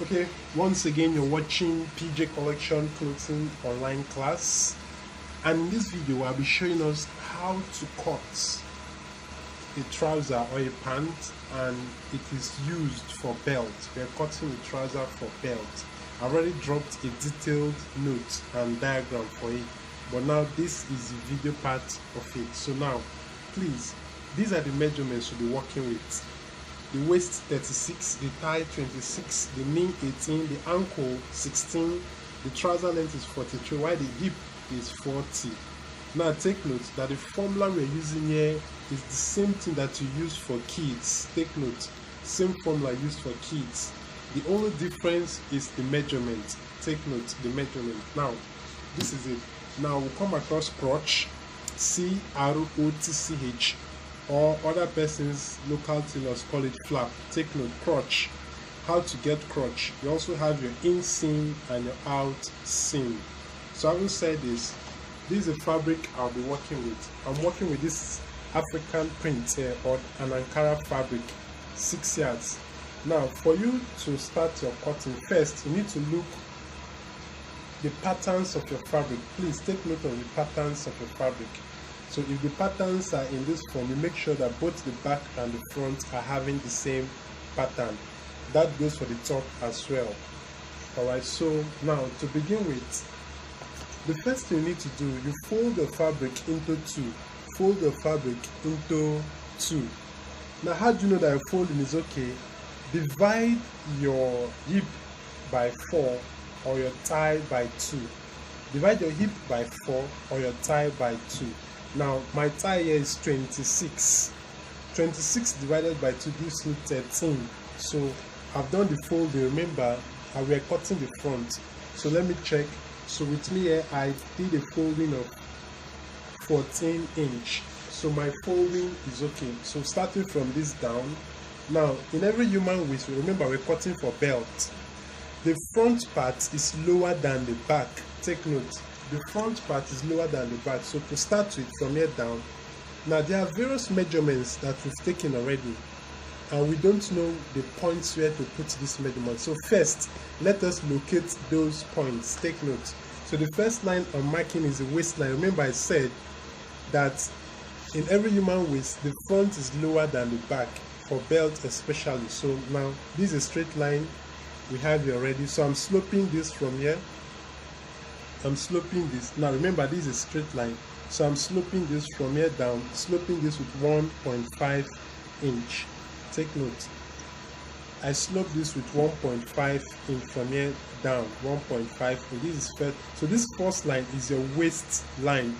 Okay, once again you're watching PJ Collection Clothing online class, and in this video I'll be showing us how to cut a trouser or a pant, and it is used for belt. We're cutting a trouser for belt. I've already dropped a detailed note and diagram for it, but now this is the video part of it. So now please, these are the measurements you'll be working with. The waist 36, the thigh 26, the knee 18, the ankle 16, the trouser length is 43, while the hip is 40. Now take note that the formula we're using here is the same thing that you use for kids. Take note, same formula used for kids. The only difference is the measurement. Take note, the measurement. Now, this is it. Now we'll come across crotch, C-R-O-T-C-H, or other persons, local tailors call it flap. Take note, crotch. How to get crotch. You also have your in seam and your out seam. So having said this is a fabric I'll be working with. I'm working with this African print here, or an Ankara fabric, 6 yards. Now for you to start your cutting, first you need to look the patterns of your fabric. Please take note of the patterns of your fabric. So if the patterns are in this form, you make sure that both the back and the front are having the same pattern. That goes for the top as well. Alright, so now to begin with, the first thing you need to do, you fold the fabric into two. Fold the fabric into two. Now how do you know that your folding is okay? Divide your hip by 4 or your thigh by 2. Divide your hip by 4 or your thigh by 2. Now my thigh here is 26. 26 divided by 2 gives you 13. So I've done the folding. Remember, we are cutting the front. So let me check. So with me here, I did a folding of 14 inch. So my folding is okay. So starting from this down. Now in every human waist, remember we're cutting for belt. The front part is lower than the back. Take note. The front part is lower than the back. So to start with, from here down, now there are various measurements that we've taken already, and we don't know the points where to put this measurement. So first, let us locate those points. Take note. So the first line I'm marking is the waistline. Remember I said that in every human waist, the front is lower than the back, for belt especially. So now this is a straight line we have here already. So I'm sloping this from here. I'm sloping this. Now remember, this is a straight line. So I'm sloping this from here down, sloping this with 1.5 inch. Take note. I slope this with 1.5 inch from here down, 1.5 inch. This is first. So this first line is your waist line.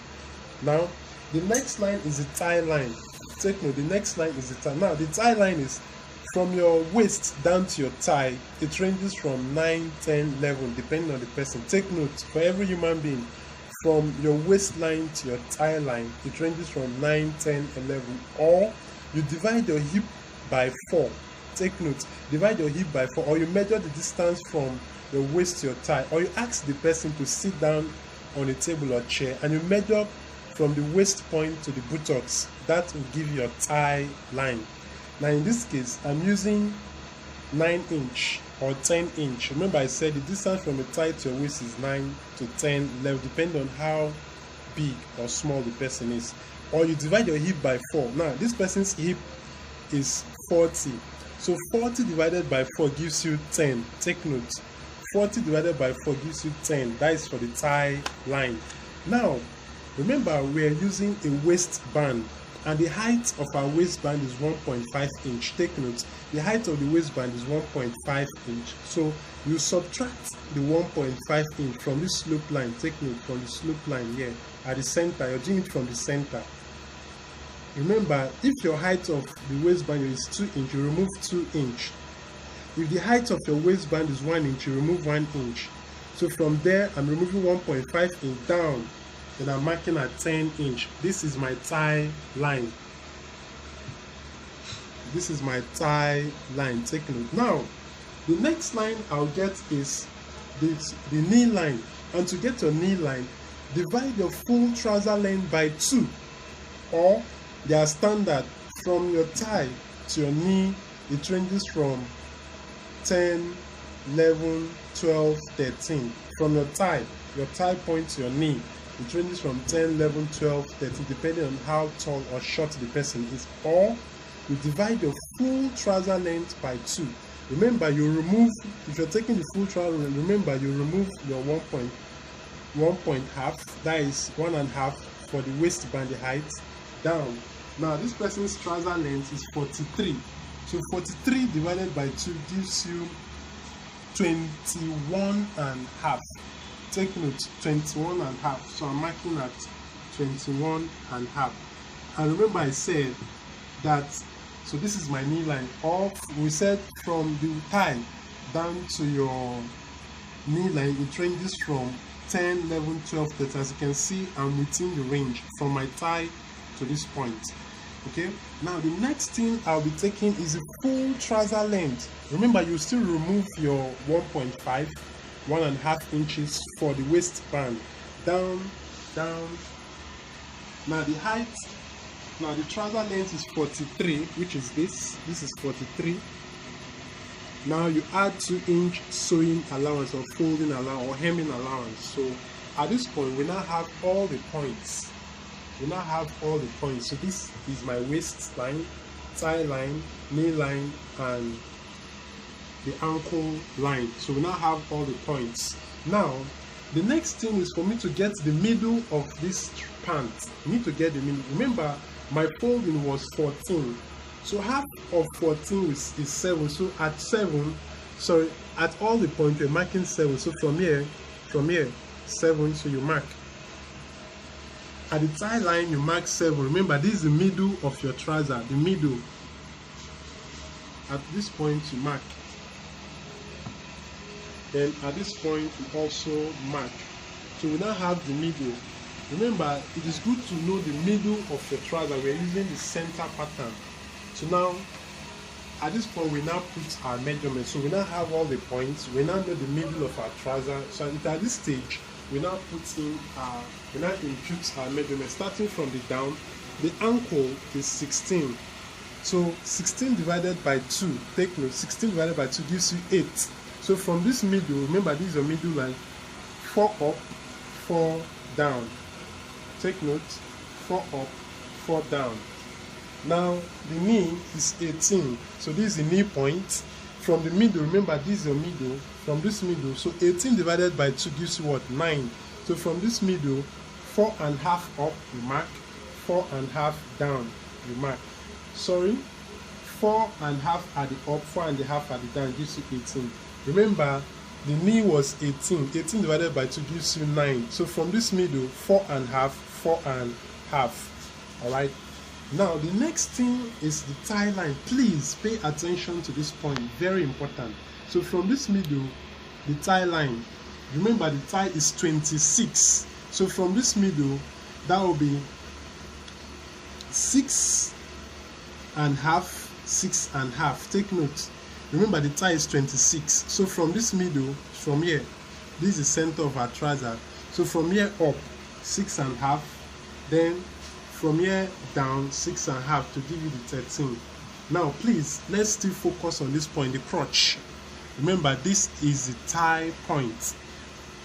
Now the next line is the thigh line. Take note, the next line is the thigh. Now the thigh line is from your waist down to your thigh. It ranges from 9, 10, 11 depending on the person. Take note, for every human being, from your waistline to your thigh line, it ranges from 9, 10, 11. Or you divide your hip by 4. Take note, divide your hip by 4, or you measure the distance from your waist to your thigh, or you ask the person to sit down on a table or chair and you measure from the waist point to the buttocks. That will give you your thigh line. Now in this case, I'm using 9 inch or 10 inch. Remember I said the distance from the thigh to your waist is 9 to 10, 11, depending on how big or small the person is. Or you divide your hip by 4. Now this person's hip is 40. So 40 divided by 4 gives you 10. Take note. 40 divided by 4 gives you 10. That is for the thigh line. Now remember, we are using a waistband, and the height of our waistband is 1.5 inch. Take note, the height of the waistband is 1.5 inch. So you subtract the 1.5 inch from this slope line. Take note, from the slope line here at the center. You're doing it from the center. Remember, if your height of the waistband is 2 inch, you remove 2 inch. If the height of your waistband is 1 inch, you remove 1 inch. So from there, I'm removing 1.5 inch down. Then I'm marking at 10 inch. This is my thigh line. This is my thigh line. Take note. Now, the next line I'll get is the knee line. And to get your knee line, divide your full trouser length by 2. Or their standard, from your thigh to your knee, it ranges from 10 11, 12, 13. From your thigh point to your knee, it ranges from 10, 11, 12, 13, depending on how tall or short the person is. Or you divide your full trouser length by 2. Remember, you remove, if you're taking the full trouser length, remember you remove your 1 point half, that is 1.5 for the waistband, the height, down. Now this person's trouser length is 43. So 43 divided by 2 gives you 21.5. Take note, 21.5. So I'm marking at 21.5. And remember I said that, so this is my knee line. Or we said from the thigh down to your knee line, it ranges from 10, 11, 12, 13. As you can see, I'm within the range from my thigh to this point. Okay, now the next thing I'll be taking is a full trouser length. Remember, you still remove your 1.5 inches for the waistband. Down. Now the height, now the trouser length is 43, which is this is 43. Now you add 2-inch sewing allowance or folding allowance or hemming allowance. So at this point we now have all the points. So this is my waistline, thigh line, knee line, and the ankle line. So we now have all the points. Now the next thing is for me to get the middle of this pant. I need to get the middle. Remember, my folding was 14. So half of 14 is 7. So at 7, sorry, at all the points we're marking 7. So from here 7. So you mark. At the thigh line, you mark 7. Remember, this is the middle of your trouser, the middle. At this point, you mark. Then at this point, you also mark. So we now have the middle. Remember, it is good to know the middle of your trouser. We're using the center pattern. So now, at this point, we now put our measurement. So we now have all the points. We now know the middle of our trouser. So at this stage, we now impute our measurement. Starting from the down, the ankle is 16. So 16 divided by 2, take note, 16 divided by 2 gives you 8. So from this middle, remember this is your middle line, 4 up, 4 down. Take note, 4 up, 4 down. Now the knee is 18. So this is the knee point. From the middle, remember this is your middle. From this middle, so 18 divided by 2 gives you what? 9. So from this middle, 4.5 up, you mark. 4.5 down, you mark. Sorry, 4.5 at the up, 4.5 at the down gives you 18. Remember, the knee was 18. 18 divided by 2 gives you 9. So from this middle, 4.5, 4.5. All right. Now the next thing is the thigh line. Please pay attention to this point, very important. So from this middle, the thigh line, remember the thigh is 26. So from this middle, that will be 6.5, 6.5. Take note. Remember the thigh is 26. So from this middle, from here, this is the center of our trouser. So from here up, 6.5. Then from here down, 6.5 to give you the 13. Now please, let's still focus on this point, the crotch. Remember, this is the thigh point.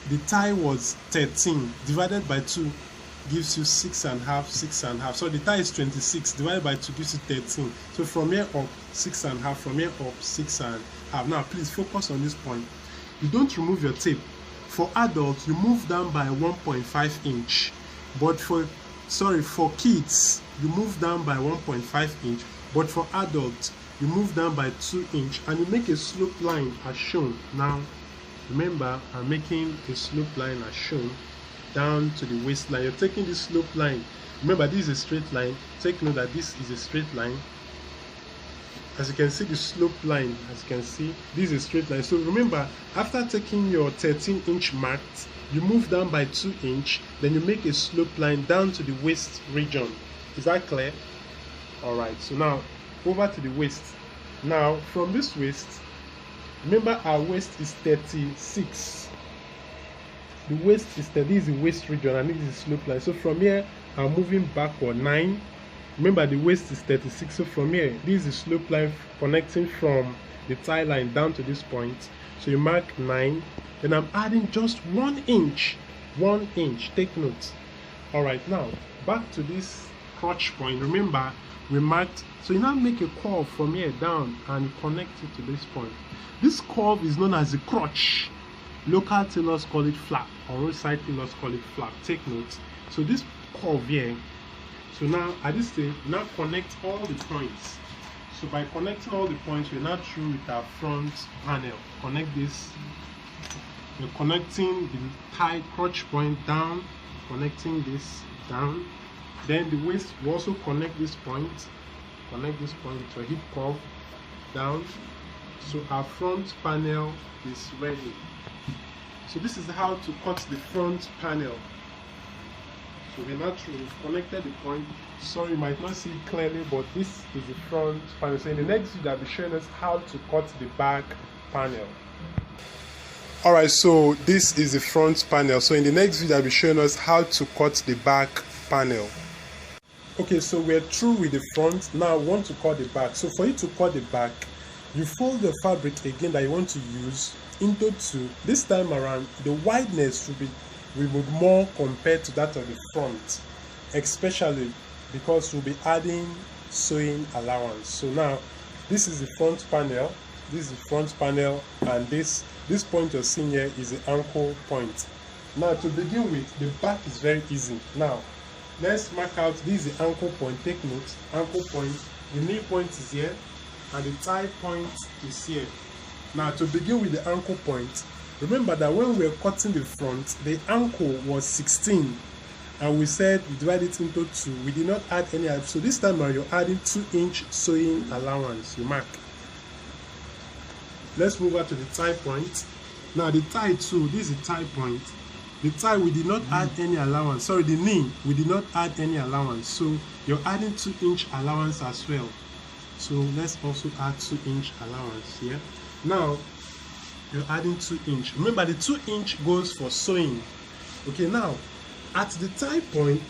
The thigh was 13 divided by 2 gives you 6.5, 6.5. So the thigh is 26 divided by 2 gives you 13. So from here up, 6.5. From here up, 6.5. Now please focus on this point. You don't remove your tape. For adults, you move down by 1.5 inch. But for kids, you move down by 1.5 inch. But for adults, you move down by 2 inch, and you make a slope line as shown. Now remember, I'm making a slope line as shown down to the waistline. You're taking this slope line. Remember, this is a straight line. Take note that this is a straight line. As you can see, the slope line, as you can see, this is a straight line. So remember, after taking your 13-inch mark, you move down by 2 inch, then you make a slope line down to the waist region. Is that clear? All right, so now over to the waist. Now from this waist, remember our waist is 36. The waist is 30, this is the waist region, and this is the slope line. So from here, I'm moving backward 9. Remember, the waist is 36. So from here, this is the slope line connecting from the tie line down to this point. So you mark 9, then I'm adding just 1 inch. 1 inch, take note. All right, now back to this crotch point. Remember, we marked, so you now make a curve from here down and connect it to this point. This curve is known as the crotch. Local tailors call it flap, or roadside tailors call it flap. Take note. So this curve here, so now at this stage, now connect all the points. So by connecting all the points, we're now through with our front panel. Connect this. We're connecting the tie crotch point down, connecting this down. Then the waist, we also connect this point. Connect this point to a hip curve down. So our front panel is ready. So this is how to cut the front panel. So we're not through. We've connected the point. Sorry, you might not see it clearly, but this is the front panel. So in the next video, I'll be showing us how to cut the back panel. Alright, so this is the front panel. So in the next video, I'll be showing us how to cut the back panel. Okay, so we're through with the front. Now I want to cut the back. So for you to cut the back, you fold the fabric again that you want to use into 2. This time around, the wideness will be more compared to that of the front, especially because we'll be adding sewing allowance. So now this is the front panel. This is the front panel, and this point you're seeing here is the ankle point. Now to begin with, the back is very easy. Now let's mark out, this is the ankle point. Take note, ankle point, the knee point is here, and the thigh point is here. Now to begin with the ankle point, remember that when we were cutting the front, the ankle was 16, and we said we divide it into 2. We did not add any, so this time around you're adding 2-inch sewing allowance. You mark. Let's move on to the thigh point. Now the thigh too, this is the thigh point. The thigh, we did not add any allowance. Sorry, the knee, we did not add any allowance. So you're adding 2-inch allowance as well. So let's also add 2-inch allowance here. Now you're adding 2-inch. Remember, the 2-inch goes for sewing. Okay, now at the thigh point,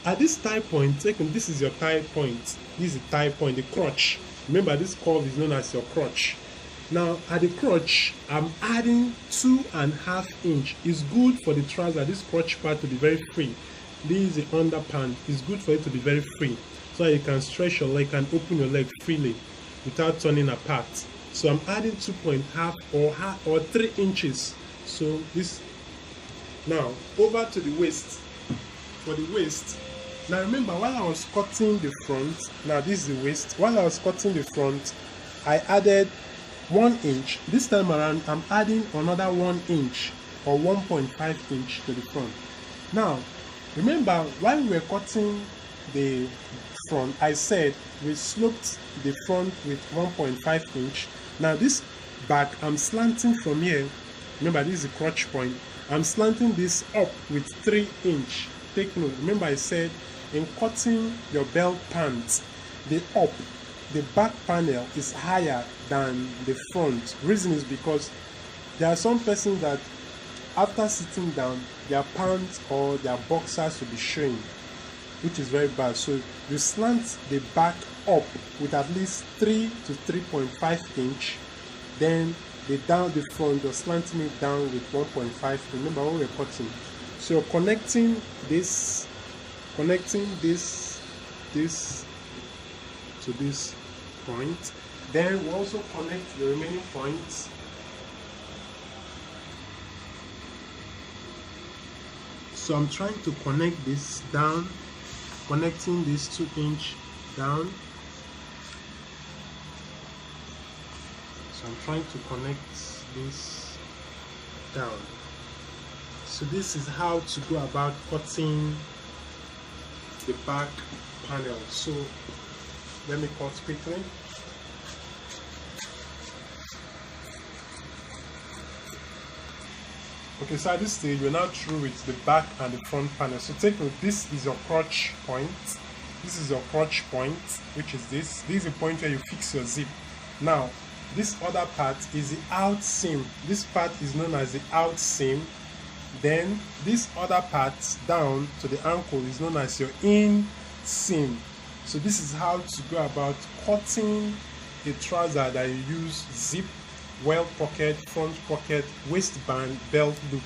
at this thigh point, this is your thigh point. This is the thigh point, the crotch. Remember, this curve is known as your crotch. Now at the crotch, I'm adding 2.5 inch. It's good for the trouser, this crotch part, to be very free. This is the underpant. It's good for it to be very free, so you can stretch your leg and open your leg freely without turning apart. So I'm adding 2.5 or 3 inches. So this, now over to the waist. For the waist, now remember, while I was cutting the front, now this is the waist. While I was cutting the front, I added 1 inch. This time around, I'm adding another 1 inch or 1.5 inch to the front. Now remember, while we were cutting the front, I said we sloped the front with 1.5 inch. Now this back, I'm slanting from here. Remember, this is the crotch point. I'm slanting this up with 3 inch. Take note. Remember, I said in cutting your belt pants, the back panel is higher than the front. Reason is because there are some persons that after sitting down, their pants or their boxers will be showing, which is very bad. So you slant the back up with at least 3 to 3.5 inch, then the front, you're slanting it down with 1.5. Remember when we're cutting, so you're connecting this to this point. Then we also connect the remaining points. So I'm trying to connect this down, connecting this 2 inch down. So I'm trying to connect this down. So this is how to go about cutting the back panel. So let me cut quickly. Okay, so at this stage, we're now through with the back and the front panel. So take note, this is your crotch point. This is your crotch point, which is this. This is the point where you fix your zip. Now, this other part is the out seam. This part is known as the out seam. Then this other part down to the ankle is known as your in seam. So this is how to go about cutting a trouser that you use zip, welt pocket, front pocket, waistband, belt loop.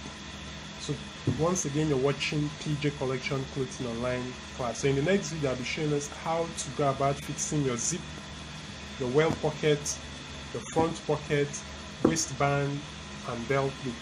So once again, you're watching PJ Collection Clothing Online class. So in the next video, I'll be showing us how to go about fixing your zip, your welt pocket, your front pocket, waistband, and belt loop.